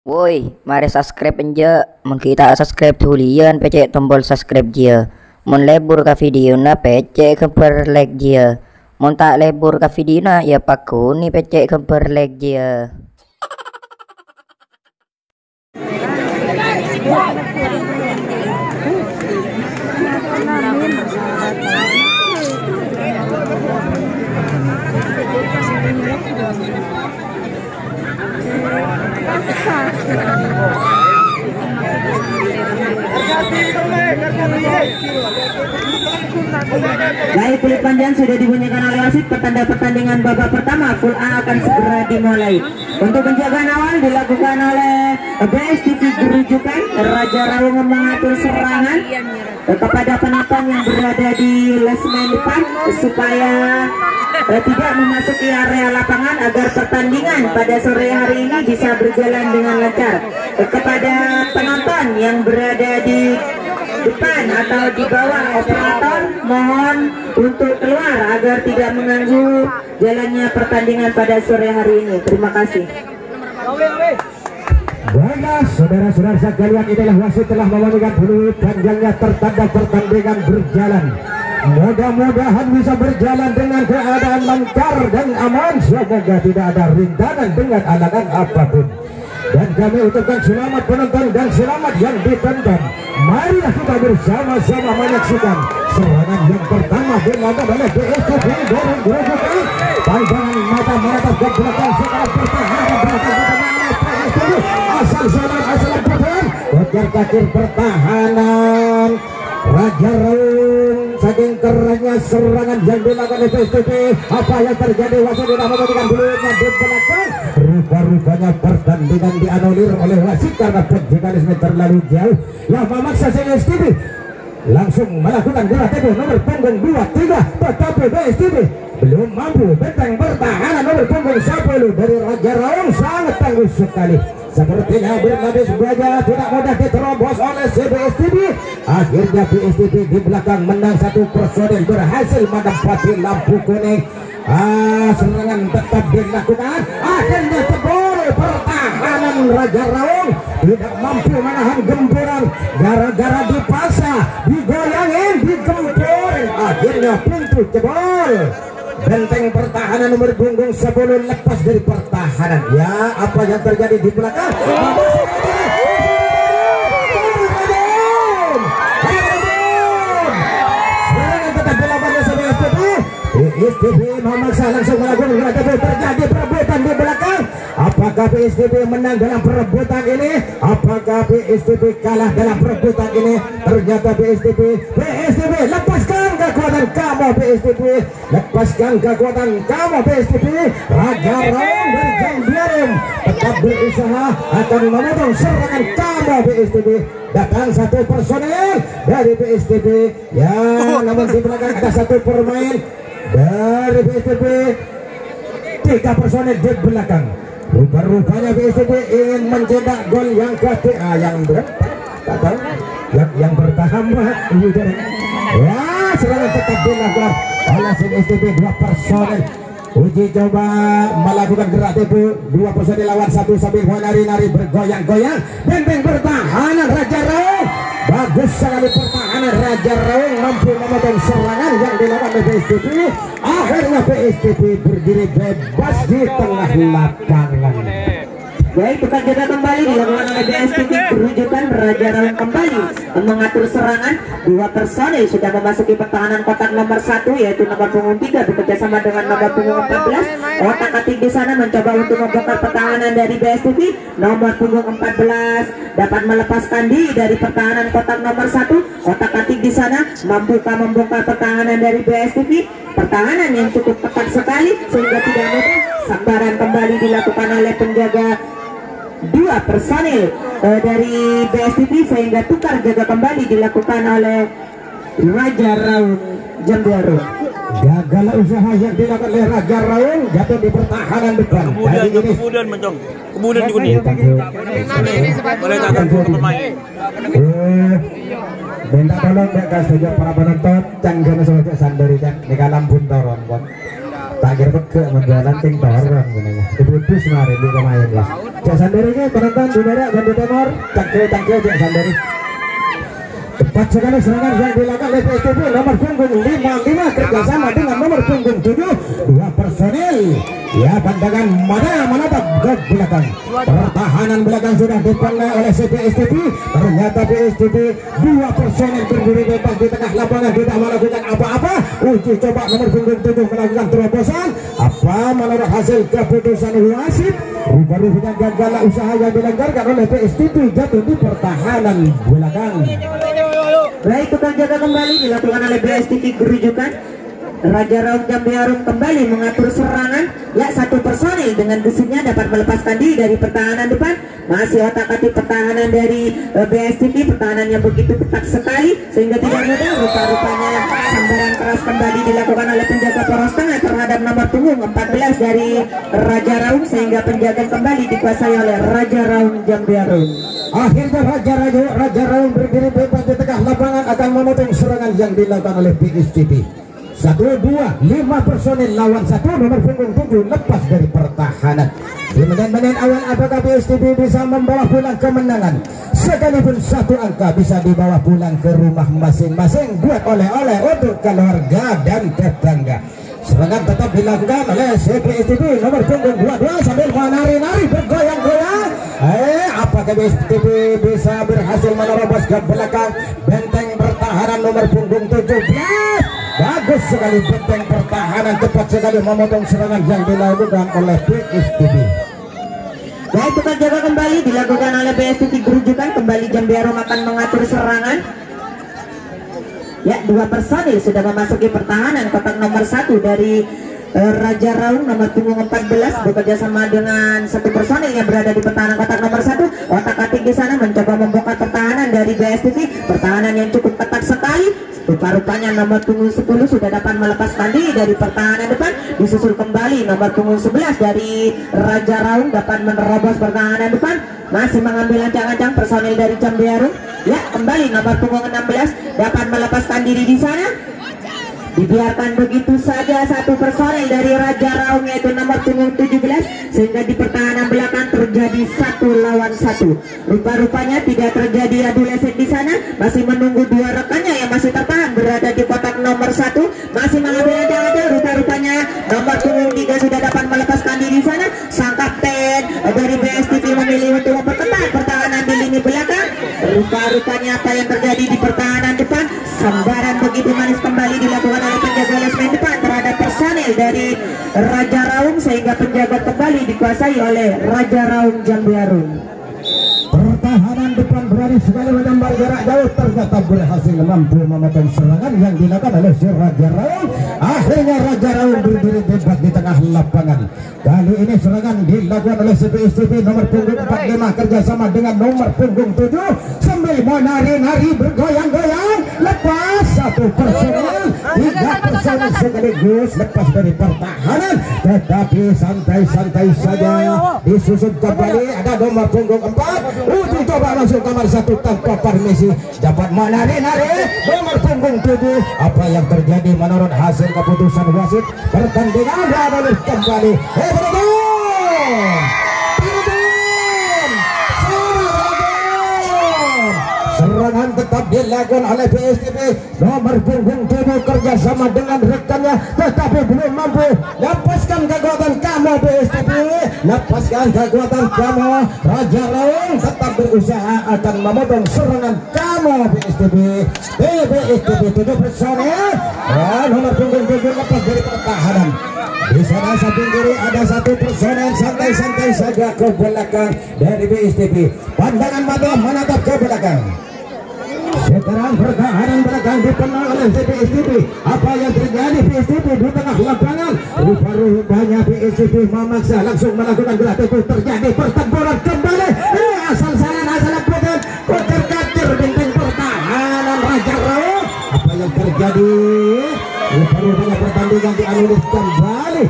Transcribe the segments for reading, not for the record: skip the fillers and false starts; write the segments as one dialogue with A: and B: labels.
A: Woi, mari subscribe aja. Mun kita subscribe tulian pecek tombol subscribe dia. Mun lebur ka video na pecek kemper like dia. Mun tak lebur ka video na ya paku ni pecek kemper like dia.
B: Baik, kulit panjang sudah dibunyikan oleh wasit. Petanda pertandingan babak pertama full A akan segera dimulai. Untuk penjagaan awal dilakukan oleh BSTV Gerujukan. Raja Rawung mengatur serangan kepada penonton yang berada di lesmen depan supaya tidak memasuki area lapangan agar pertandingan pada sore hari ini bisa berjalan dengan lancar. Kepada penonton yang berada di depan atau di bawah operator, mohon untuk keluar agar tidak mengganggu jalannya pertandingan pada sore hari ini. Terima kasih.
C: Baiklah, saudara-saudara sekalian, inilah wasit telah memandangkan peluit panjangnya tertanda pertandingan berjalan. Mudah-mudahan bisa berjalan dengan keadaan lancar dan aman. Semoga tidak ada rintangan dengan halangan apapun. Dan kami ucapkan selamat penonton dan selamat yang ditonton. Marilah kita bersama-sama menyaksikan serangan yang pertama dilakukan oleh BSTV dari Gerujukan. Pandangan mata menatap ke belakang sekarang pertahanan BSTV. Asal putar kejar kacir pertahanan Raja Rawung. Saking kerennya serangan yang dilakukan oleh BSTV. Apa yang terjadi? Wasit tidak memberikan peluitnya di belakang. Rupa-rupanya pertandingan dianulir oleh wasit karena penjagaannya terlalu jauh. Yang memaksa BSTV langsung melakukan bola tempo nomor punggung 2-3, tetapi BSTV belum mampu. Benteng pertahanan nomor punggung 10 dari Raja Rawung sangat tangguh sekali. Sepertinya Bernades Baja tidak mudah diterobos oleh BSTV. Akhirnya BSTV di belakang menang 1-0, berhasil menempati lampu kuning. Serangan tetap dilakukan. Akhirnya jebol pertahanan Raja Rawung tidak mampu menahan gempuran gara-gara dipaksa, digoyangin, digempur. Akhirnya pintu jebol. Benteng pertahanan nomor punggung 10 lepas dari pertahanan. Ya, apa yang terjadi di belakang? Serangan tetap dilakukan oleh BSTV memaksa langsung melakukan gerakan. Terjadi perebutan di belakang. Apakah BSTV menang dalam perebutan ini? Apakah BSTV kalah dalam perebutan ini? Ternyata BSTV lepaskan kekuatan kamu BSTV, lepaskan kekuatan kamu BSTV. Raja Rawung dari Jambiarum tetap berusaha akan memotong serangan kamu BSTV. Datang 1 personel dari BSTV. Ya, namun di belakang ada 1 pemain dari BSTV. 3 personel di belakang. Rupa-rupanya BSTV ingin mencetak gol yang ketiga, yang berapa? Yang bertambah. Ya, serangan tetap dilakukan oleh BSTV. 2 personel uji coba melakukan gerak tempo. 2 personel lawan 1 sambil menari-nari bergoyang-goyang. Benteng pertahanan Raja Rawung. Bagus sekali pertahanan Raja Rawung, mampu memotong serangan yang dilakukan oleh BSTV. Akhirnya BSTV berdiri bebas di tengah lapangan.
B: Baik, tukar jaga kembali dilakukan oleh BSTV Gerujukan. Raja Rawung kembali mengatur serangan. 2 personel sudah memasuki pertahanan kotak nomor 1, yaitu nomor punggung 3 bekerjasama dengan nomor punggung 14. Otak atik di sana mencoba untuk membongkar pertahanan dari BSTV. Nomor punggung 14 dapat melepaskan diri dari pertahanan kotak nomor 1. Otak atik di sana mampukah membongkar pertahanan dari BSTV? Pertahanan yang cukup ketat sekali sehingga tidak mudah. Sambaran kembali dilakukan oleh penjaga 2 personil dari BSTV sehingga tukar jaga kembali dilakukan oleh Raja Rawung Jambiarum.
C: Gagal usaha yang dilakukan oleh Raja Rawung, jatuh di pertahanan depan.
D: Kemudian juga nih. Boleh datang ke pemain.
C: Minta tolong dek setuju para penonton, jangan sampai sandari kan di kalam buntoron. tak kira ke menjualan ting torong gini itu semari di pemain lah. Cak Sanderi ini penonton di merah dan di timur tangkil Cak Sanderi. Tepat sekali serangan yang dilakukan oleh PSTP nomor punggung 55 kerjasama dengan nomor punggung 7 dua personil. Ya, pandangan mana menatap ke belakang. Pertahanan belakang sudah dipenuhi oleh PSTP. Ternyata PSTP dua personil berdiri bebas di tengah lapangan tidak melakukan apa-apa. Uji coba nomor punggung 7 melakukan terobosan. Apa menurut hasil keputusan wasit? Rupa-rupanya gagal usaha yang dilanggarkan oleh PSTP jatuh di pertahanan belakang.
B: Baik, tukang jaga kembali dilakukan oleh BSTV Gerujukan. Raja Raung Jambiarum kembali mengatur serangan. Ya, satu personil dengan gesiknya dapat melepaskan diri dari pertahanan depan. Masih otak-atik pertahanan dari BSTV, pertahanan yang begitu ketat sekali sehingga tidak mudah. Rupa-rupanya sambaran keras kembali dilakukan oleh penjaga poros tengah terhadap nomor punggung 14 dari Raja Raung sehingga penjaga kembali dikuasai oleh Raja Raung Jambiarum.
C: Akhirnya Raja Raung berdiri bebas di tengah lapangan akan memotong serangan yang dilakukan oleh PSTP. 1, 2, 5 personil lawan 1 nomor punggung 7 lepas dari pertahanan. Di menit-menit awal apakah PSTP bisa membawa pulang kemenangan? Sekalipun satu angka bisa dibawa pulang ke rumah masing-masing buat oleh-oleh untuk keluarga dan tetangga. Serangan tetap dilakukan oleh PSTP nomor punggung 22 sambil menari-nari bergoyang-goyang. Apakah PSTP bisa berhasil menerobos ke belakang benteng pertahanan nomor punggung 17? Bagus sekali benteng pertahanan, cepat sekali memotong serangan yang dilakukan oleh PSTP.
B: Baik, tukang jaga kembali dilakukan oleh PSTP Gerujukan. Kembali Jambiarum akan mengatur serangan. Ya, dua personil sudah memasuki pertahanan kotak nomor 1 dari Raja Raung nomor punggung 14 bekerja sama dengan satu personil yang berada di pertahanan kotak nomor 1. Otak-atik di sana mencoba membongkar pertahanan dari BSTV, pertahanan yang cukup ketat sekali. Rupa-rupanya nomor punggung 10 sudah dapat melepaskan diri dari pertahanan depan. Disusul kembali nomor punggung 11 dari Raja Raung dapat menerobos pertahanan depan. Masih mengambil ancang-ancang personil dari Jambiarum. Ya, kembali nomor punggung 16 dapat melepaskan diri di sana. Dibiarkan begitu saja satu personil dari Raja Raung yaitu nomor punggung 17 sehingga di pertahanan belakang terjadi 1 lawan 1. Rupa-rupanya tidak terjadi adu lesek di sana. Masih menunggu dua rekannya yang masih tertahan berada di kotak nomor 1 masih mengambil ancang-ancang. Rupa-rupanya nomor punggung 3 sudah dapat melepaskan diri di sana. Sang kapten dari BSTV memilih untuk memperketat pertahanan di lini belakang. Rupa-rupanya apa yang terjadi di pertahanan depan, sambaran begitu manis kembali dilakukan oleh penjaga lesmen depan terhadap personil dari Raja Raung sehingga penjaga kembali dikuasai oleh Raja Raung Jambiarum.
C: Pertahanan depan berani sekali menembak jarak jauh, ternyata berhasil mampu memotong serangan yang dilakukan oleh si Raja Raung. Akhirnya Raja Raung berdiri bebas di tengah lapangan. Kali ini serangan dilakukan oleh PSTP nomor punggung 45 kerjasama dengan nomor punggung 7 sambil menari-nari bergoyang-goyang. Lepas satu personil, 3 personil sekaligus lepas dari pertahanan, tetapi santai-santai saja disusun kembali. Ada nomor punggung 4 uji coba masuk kamar 1 tanpa permisi, dapat menari-nari nomor punggung 7. Apa yang terjadi menurut hasil keputusan wasit? Pertandingan beralih kembali. Serangan tetap dilakukan oleh PSTP nomor punggung 7 kerjasama dengan rekannya, tetapi belum mampu lepaskan kekuatan kamu PSTP. Lepaskan kekuatan kamu. Raja Raung tetap berusaha akan memotong serangan kamu PSTP. PSTP 7 personil dan nomor punggung 7 lepas dari pertahanan. Di sana samping kiri ada 1 personel santai-santai saja ke belakang dari PSTP. Pandangan mata menatap ke belakang. Sekarang pertahanan belakang dipenuhi oleh PSTP. Apa yang terjadi PSTP di tengah lapangan? Rupa-rupanya PSTP memaksa langsung melakukan belah itu. Terjadi pertempuran kembali. Asal salah putar kotor-katir benteng pertahanan Raja Raung. Apa yang terjadi? Rupa-rupanya pertandingan dianulir kembali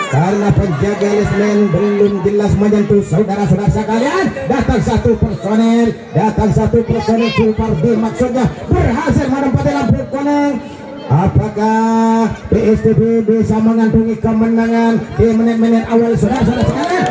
C: karena penjaga lesmen belum jelas menyentuh. Saudara-saudara sekalian, datang satu personel Supardi maksudnya berhasil menempati lampu kuning. Apakah PSTP bisa mengantungi kemenangan di menit-menit awal? Saudara-saudara sekalian,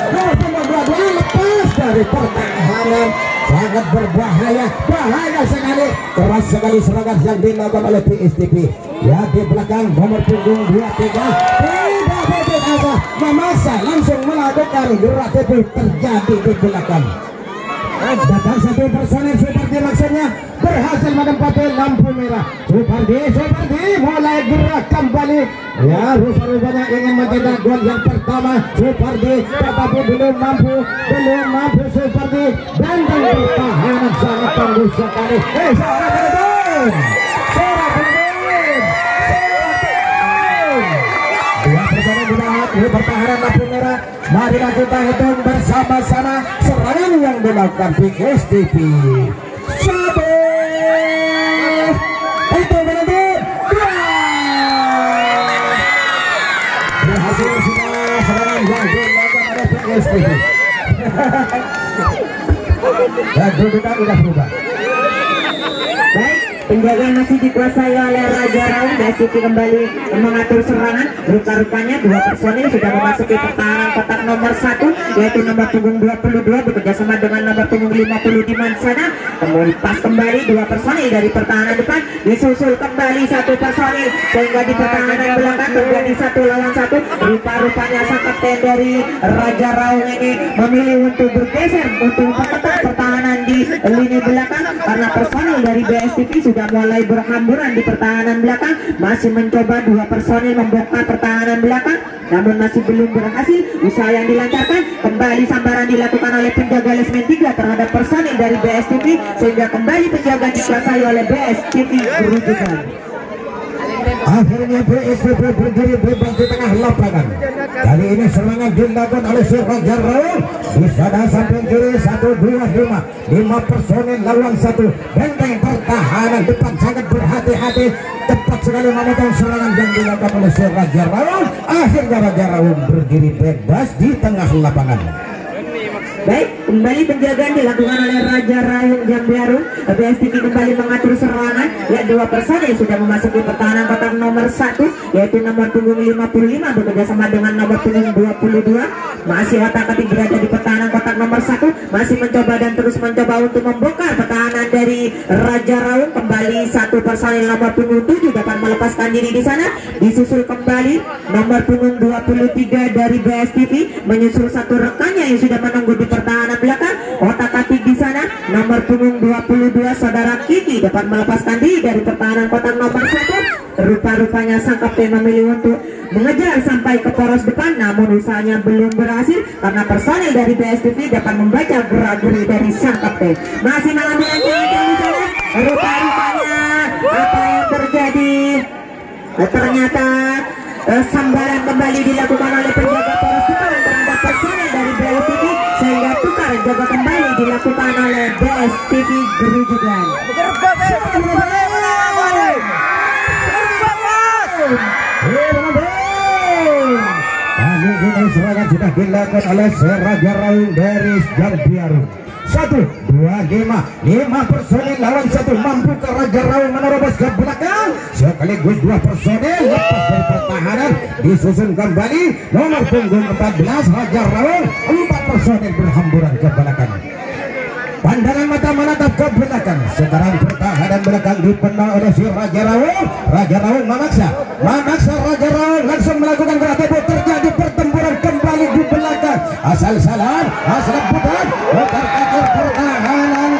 C: nomor 22 lepas dari pertahanan, sangat berbahaya, bahaya sekali, keras sekali serangan yang dilakukan oleh PSTP. Ya, di belakang nomor punggung 23 tidak boleh apa memaksa, langsung melakukan gerak itu terjadi di belakang. Datang satu personel Supardi, maksudnya berhasil menempati lampu merah. Supardi mulai gerak kembali. Ya, rupanya ingin mencetak gol yang pertama Supardi, tetapi belum mampu Supardi, dan pertahanan sangat tangguh sekali. Seorang penonton, dua personel ditahan di pertahanan lampu merah. Marilah kita hitung bersama-sama serangan yang dilakukan PSTP. Satu, itu penonton, berhasil sudah serangan yang dilakukan oleh PSTP. Dan kedudukan sudah berubah.
B: Baik, penjagaan masih dikuasai oleh Raja Raung. PSTP kembali mengatur serangan. Rupa-rupanya dua personil sudah memasuki pertahanan kotak nomor 1, yaitu nomor punggung 22 bekerjasama dengan nomor punggung 50 di sana. Kemudian pas kembali dua personil dari pertahanan depan, disusul kembali satu personil, sehingga di pertahanan belakang terjadi 1 lawan 1. Rupa-rupanya sang kapten dari Raja Raung ini memilih untuk bergeser untuk memperketat pertahanan di lini belakang, karena personil dari BSTP sudah mulai berhamburan di pertahanan belakang. Masih mencoba dua personil membongkar pertahanan belakang, namun masih belum berhasil. Usaha yang dilancarkan, kembali sambaran dilakukan oleh penjaga Lesmen 3 terhadap personil dari BSTP, sehingga kembali penjaga dikuasai oleh BSTP Gerujukan.
C: Akhirnya PSTP berdiri bebas di tengah lapangan. Kali ini serangan dilakukan oleh si Raja Raung. Di sana samping kiri 1, 2, 5 personil lawan 1. Benteng pertahanan depan sangat berhati-hati, cepat sekali memotong serangan yang dilakukan oleh si Raja Raung. Akhirnya Raja Raung berdiri bebas di tengah lapangan.
B: Baik, kembali penjagaan dilakukan oleh Raja Raung Jambiarum. BSTP kembali mengatur serangan. Ya, dua personil sudah memasuki pertahanan kotak nomor 1, yaitu nomor punggung 55 bekerjasama dengan nomor punggung 22. Masih otak-atik berada di pertahanan kotak nomor 1, masih mencoba dan terus mencoba untuk membongkar pertahanan dari Raja Raung. Kembali satu personil nomor punggung 7 dapat melepaskan diri di sana. Disusul kembali nomor punggung 23 dari BSTP, menyusul satu rekannya yang sudah menunggu di pertahanan belakang. Otak-atik di sana nomor punggung 22 saudara Kiki dapat melepaskan diri dari pertahanan kotak nomor 1. Rupa-rupanya sang kapten memilih untuk mengejar sampai ke poros depan, namun usahanya belum berhasil karena personil dari BSTP dapat membaca gerak-geri dari sang kapten. Masih mengambil ancaman di sana. Rupa-rupanya apa yang terjadi? Ternyata sambaran kembali dilakukan oleh penjaga poros depan terhadap personil dari BSTP, sehingga tukar jaga kembali dilakukan oleh BSTP Gerujukan.
C: Kali ini serangan sudah dilakukan oleh Raja Raung dari Jambiarum. 1, 2, 5 personil lawan 1. Mampu ke Raja Raung menerobos ke belakang, sekaligus 2 personil lepas dari pertahanan. Disusun kembali nomor punggung 14 Raja Raung. 4 personil berhamburan ke belakang. Pandangan mata menatap ke belakang. Sekarang pertahanan belakang dipenuhi oleh si Raja Raung. Raja Raung memaksa Raja Raung langsung melakukan gerak tembok. Terjadi pertempuran kembali di belakang. Asal salam, asal putar kaki pertahanan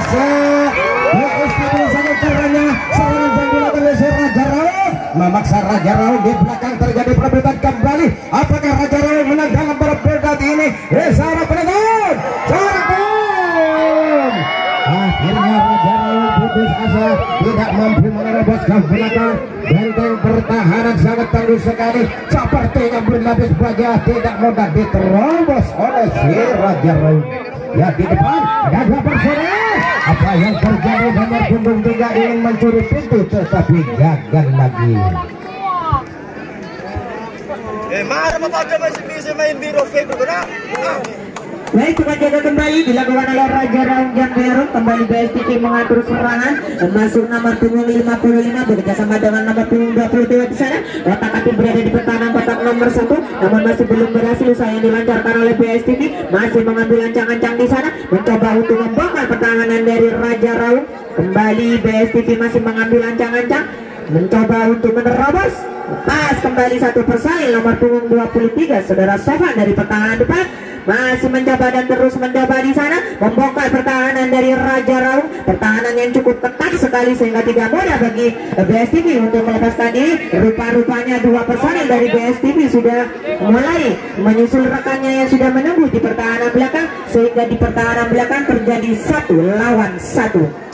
C: BSTP sangat caranya. Serangan yang dilakukan oleh si Raja Raung, memaksa Raja Raung di belakang. Terjadi perebutan kembali. Apakah Raja Raung menang dalam perebutan ini? Seorang penonton, akhirnya Raja Raung putus asa, tidak mampu menerobos ke belakang. Benteng pertahanan sangat tangguh sekali, sepertinya berlapis baja, tidak mudah diterobos oleh si Raja Raung. Ya, di depan ada 2 personel. Apa yang terjadi? Nomor punggung 3 ingin mencuri pintu, tetapi gagal lagi.
D: Mara mapaga masih bisa main biro fake ko na.
B: Baik, tukar jaga kembali dilakukan oleh Raja Raung Jamberu. Kembali BSTV mengatur serangan, masuk nomor punggung 55 bekerjasama dengan nomor punggung 22 di sana. Otak-atik berada di pertahanan kotak nomor 1, namun masih belum berhasil. Usaha yang dilancarkan oleh BSTV masih mengambil ancang-ancang di sana, mencoba untuk membongkar pertahanan dari Raja Raung. Kembali BSTV masih mengambil ancang-ancang, mencoba untuk menerobos. Pas kembali satu personil nomor punggung 23 saudara Sofan dari pertahanan depan masih mencoba dan terus mencoba di sana membongkar pertahanan dari Raja Raung. Pertahanan yang cukup ketat sekali sehingga tidak mudah bagi BSTV untuk melepaskan diri. Rupa-rupanya dua personil dari BSTV sudah mulai menyusul rekannya yang sudah menunggu di pertahanan belakang, sehingga di pertahanan belakang terjadi 1 lawan 1.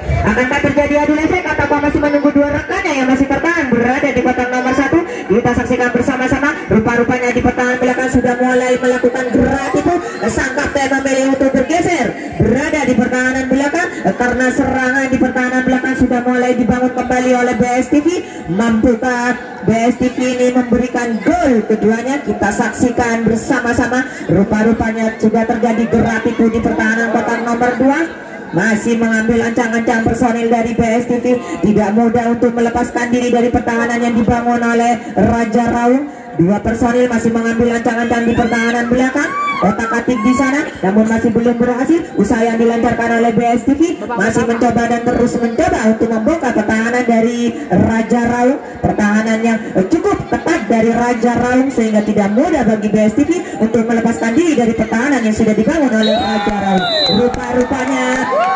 B: Akankah terjadi adu efek atau masih menunggu dua rekannya yang masih tertahan berada di kotak nomor 1? Kita saksikan bersama-sama. Rupa-rupanya di pertahanan belakang sudah mulai melakukan gerak itu. Sang kapten memilih untuk bergeser berada di pertahanan belakang karena serangan di pertahanan belakang sudah mulai dibangun kembali oleh BSTV. Mampukah BSTV ini memberikan gol keduanya? Kita saksikan bersama-sama. Rupa-rupanya sudah terjadi gerak itu di pertahanan kotak nomor 2. Masih mengambil ancang-ancang personil dari BSTV. Tidak mudah untuk melepaskan diri dari pertahanan yang dibangun oleh Raja Raung. Dua personil masih mengambil ancang-ancang di pertahanan belakang. Otak-atik di sana, namun masih belum berhasil. Usaha yang dilancarkan oleh BSTV masih mencoba dan terus mencoba untuk membongkar pertahanan dari Raja Raung. Pertahanan yang cukup ketat dari Raja Raung sehingga tidak mudah bagi BSTV untuk melepaskan diri dari pertahanan yang sudah dibangun oleh Raja Raung. Rupa-rupanya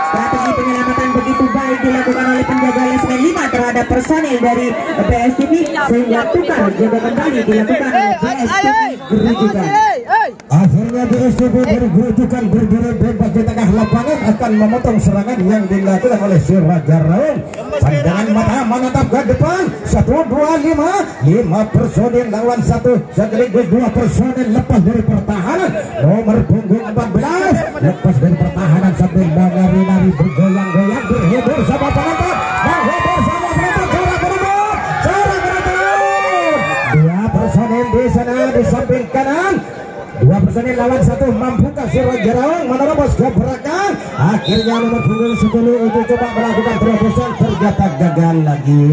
B: strategi penyelamatan begitu baik dilakukan oleh penjaga lesmen 5 terhadap personil dari BSTV sehingga tukar jaga kembali dilakukan oleh BSTV berujukan.
C: Akhirnya BSTV bergerutukan berdiri bebas di tengah lapangan akan memotong serangan yang dilakukan oleh si Raja Raung. Pandangan mata menatap ke depan. 1, 2, 5 personil lawan 1 sekaligus 2 personil lepas dari pertahanan. Nomor punggung 14 lepas dari pertahanan sambil menari-nari bergoyang-goyang berhibur sama penonton. Menghibur sama penonton. Cara berebut. 2 personil di sana di samping kanan. 2 personil lawan 1. Mampukah si Raja Raung menerobos gebrakan? Akhirnya nomor punggung 10 itu coba melakukan terobosan, ternyata gagal lagi.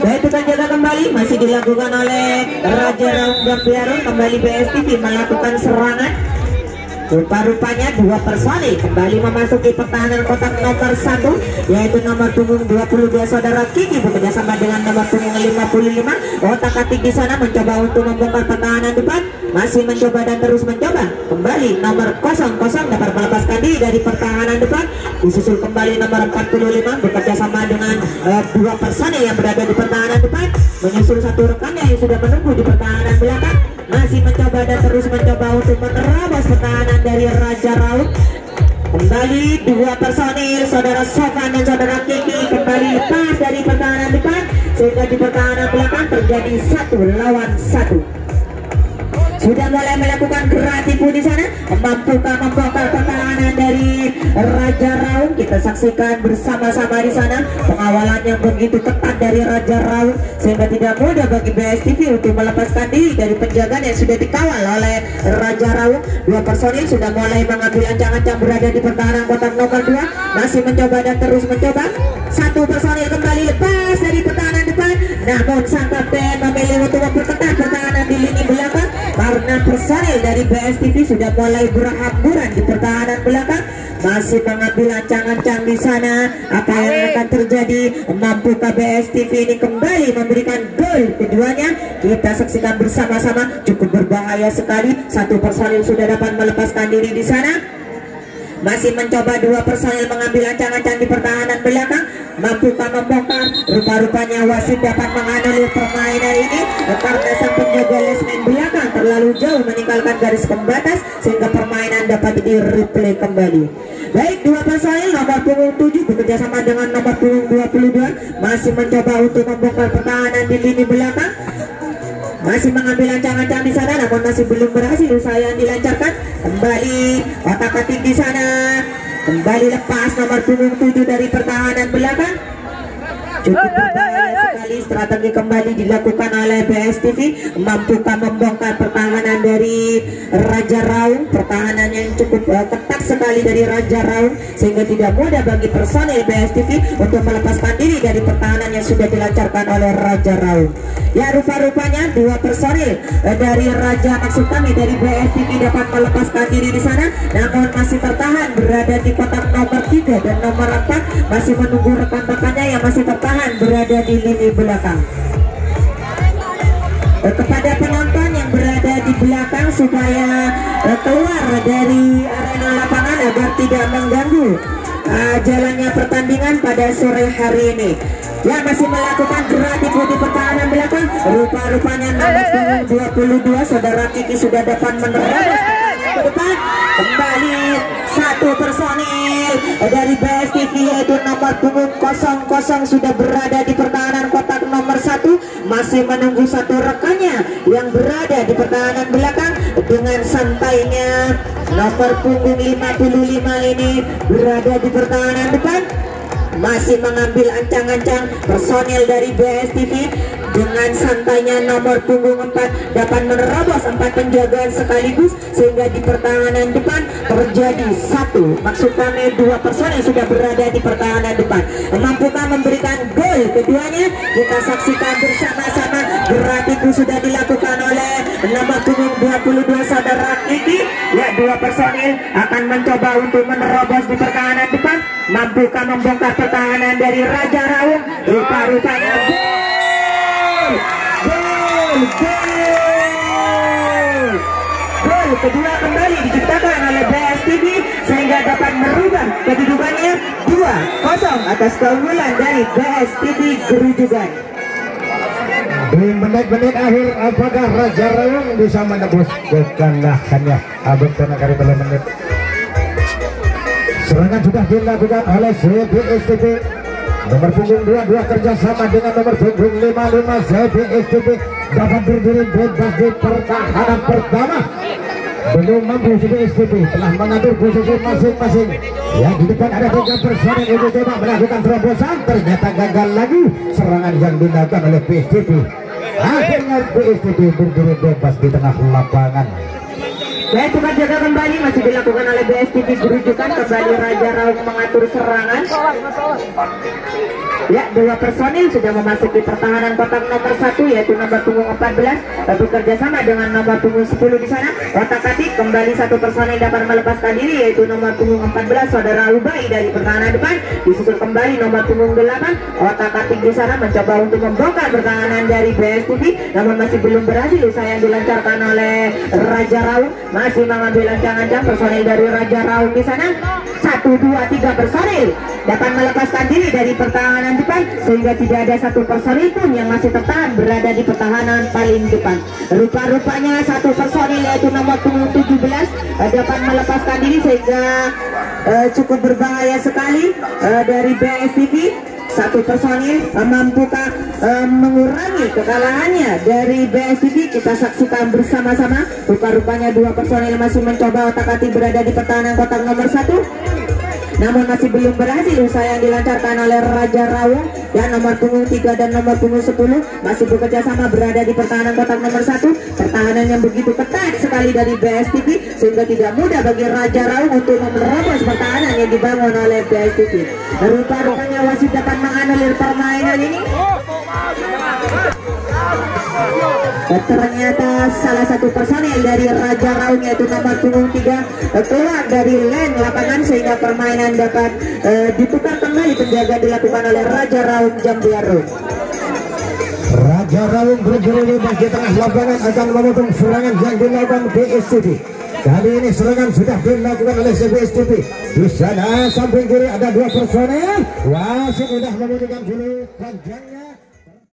B: Baik, tukar jaga kembali masih dilakukan oleh Raja Raung Jamberu. Kembali BSTV melakukan serangan. Rupa-rupanya 2 personil kembali memasuki pertahanan kotak nomor 1, yaitu nomor punggung 22 saudara Kiki bekerjasama dengan nomor punggung 55. Otak-atik di sana mencoba untuk membongkar pertahanan depan, masih mencoba dan terus mencoba. Kembali nomor 00 dapat melepaskan diri dari pertahanan depan. Disusul kembali nomor 45 bekerjasama dengan 2 personil yang berada di pertahanan depan, menyusul 1 rekannya yang sudah menunggu di pertahanan belakang. Masih mencoba dan terus mencoba untuk menerobos pertahanan dari Raja Raung. Kembali 2 personil saudara Sofan dan saudara Kiki kembali lepas dari pertahanan depan sehingga di pertahanan belakang terjadi 1 lawan 1. Sudah mulai melakukan gerak tipu di sana. Mampukah membongkar pertahanan dari Raja Raung? Kita saksikan bersama-sama di sana pengawalan yang begitu ketat dari Raja Raung sehingga tidak mudah bagi BSTV untuk melepaskan diri dari penjagaan yang sudah dikawal oleh Raja Raung. 2 personil sudah mulai mengambil ancang-ancang berada di pertahanan kotak nomor 2, masih mencoba dan terus mencoba. 1 personil kembali lepas dari pertahanan depan, namun sang kapten memilih untuk memperketat pertahanan di lini belakang karena personil dari BSTV sudah mulai berhamburan di pertahanan belakang. Masih mengambil ancang-ancang di sana. Apa yang akan terjadi? Mampukah BSTV ini kembali memberikan gol keduanya? Kita saksikan bersama-sama. Cukup berbahaya sekali. 1 personil sudah dapat melepaskan diri di sana. Masih mencoba 2 personil mengambil ancang-ancang di pertahanan belakang. Mampukah membongkar? Rupa-rupanya wasit dapat menganulir permainan ini karena sang penjaga lesmen belakang terlalu jauh meninggalkan garis pembatas sehingga permainan dapat di replay kembali. Baik, 2 personil nomor punggung 7 bekerjasama dengan nomor punggung 22 masih mencoba untuk membongkar pertahanan di lini belakang. Masih mengambil ancang-ancang di sana, namun masih belum berhasil usaha yang dilancarkan. Kembali otak-atik di sana. Kembali lepas nomor punggung 7 dari pertahanan belakang. Cukup berbahaya sekali strategi kembali dilakukan oleh BSTV. Mampukah membongkar pertahanan dari Raja Raung. Pertahanan yang cukup ketat sekali dari Raja Raung, sehingga tidak mudah bagi personil BSTV untuk melepaskan diri dari pertahanan yang sudah dilancarkan oleh Raja Raung. Ya, rupa-rupanya dua personil dari Raja, maksud kami dari BSTV, dapat melepaskan diri di sana, namun masih tertahan berada di kotak nomor 3 dan nomor 4 masih menunggu rekan-rekannya yang masih tertahan berada di lini belakang. Kepada penonton yang berada di belakang supaya keluar dari arena lapangan agar tidak mengganggu jalannya pertandingan pada sore hari ini. Ya, masih melakukan gerak di pertahanan belakang. Rupa-rupanya nomor punggung 22 saudara Kiki sudah dapat menerobos ke depan. Kembali satu personil dari BSTV yaitu nomor punggung 00 sudah berada di pertahanan kotak nomor 1, masih menunggu satu rekannya yang berada di pertahanan belakang. Dengan santainya nomor punggung 55 ini berada di pertahanan depan, masih mengambil ancang-ancang personil dari BSTV. Dengan santainya nomor punggung 4 dapat menerobos 4 penjagaan sekaligus, sehingga di pertahanan depan terjadi satu, maksud kami dua personil sudah berada di pertahanan depan. Mampukah memberikan gol keduanya? Kita saksikan bersama-sama. Gerak itu sudah dilakukan oleh nomor punggung 22 saudara Kiki. Ya, dua personil akan mencoba untuk menerobos di pertahanan depan. Mampukah membongkar pertahanan dari Raja Raung? Rupa-rupanya gol kedua kembali diciptakan oleh BSTV, sehingga dapat merubah kedudukannya 2-0 atas keunggulan dari BSTV Gerujugan.
C: Di menit-menit akhir, apakah Raja Raung bisa menebus kekalahannya? Abad karena kali menit. Serangan sudah dilakukan oleh BSTV. Nomor punggung 22 kerjasama dengan nomor punggung 55 BSTV dapat berdiri bebas di pertahanan pertama. Belum mampu BSTV telah mengatur posisi masing-masing. Ya, di depan ada 3 personil yang coba melakukan terobosan, ternyata gagal lagi serangan yang dilakukan oleh BSTV. Akhirnya BSTV berdiri bebas di tengah lapangan.
B: Ya, tukar jaga kembali masih dilakukan oleh BSTV Gerujukan. Kembali Raja Raung mengatur serangan. Ya, dua personil sudah memasuki pertahanan kotak nomor 1 yaitu nomor punggung 14 bekerja sama dengan nomor punggung 10 di sana. Otak-atik kembali satu personil dapat melepaskan diri yaitu nomor punggung 14 saudara Ubai dari pertahanan depan. Disusul kembali nomor punggung 8. Otak-atik di sana mencoba untuk membongkar pertahanan dari BSTV, namun masih belum berhasil. Usaha yang dilancarkan oleh Raja Raung, masih mengambil ancang-ancang personil dari Raja Raung di sana. 1, 2, 3 personil dapat melepaskan diri dari pertahanan depan, sehingga tidak ada satu personil pun yang masih tertahan berada di pertahanan paling depan. Rupa-rupanya satu personil yaitu nomor punggung 17 dapat melepaskan diri, sehingga cukup berbahaya sekali dari BSTV. Satu personil mampukah mengurangi kekalahannya dari BSTV? Kita saksikan bersama-sama. Rupa-rupanya dua personil masih mencoba otak-atik berada di pertahanan kotak nomor 1, namun masih belum berhasil. Usaha yang dilancarkan oleh Raja Raung dan nomor punggung 3 dan nomor punggung 10 masih bekerja sama berada di pertahanan kotak nomor 1. Pertahanan yang begitu ketat sekali dari BSTV, sehingga tidak mudah bagi Raja Raung untuk menerobos pertahanan yang dibangun oleh BSTV. Rupa-rupanya wasit dapat menganulir permainan ini. Ternyata salah satu personil dari Raja Raung yaitu nomor punggung 3 keluar dari lane lapangan, sehingga permainan dapat ditukar kembali. Penjaga dilakukan oleh Raja Raung Jambiaro.
C: Raja Raung berdiri bebas di tengah lapangan akan memotong serangan yang dilakukan BSTV. Kali ini serangan sudah dilakukan oleh BSTV. Di sana samping kiri ada 2 personil. Wasit sudah memberikan julukan panjangnya.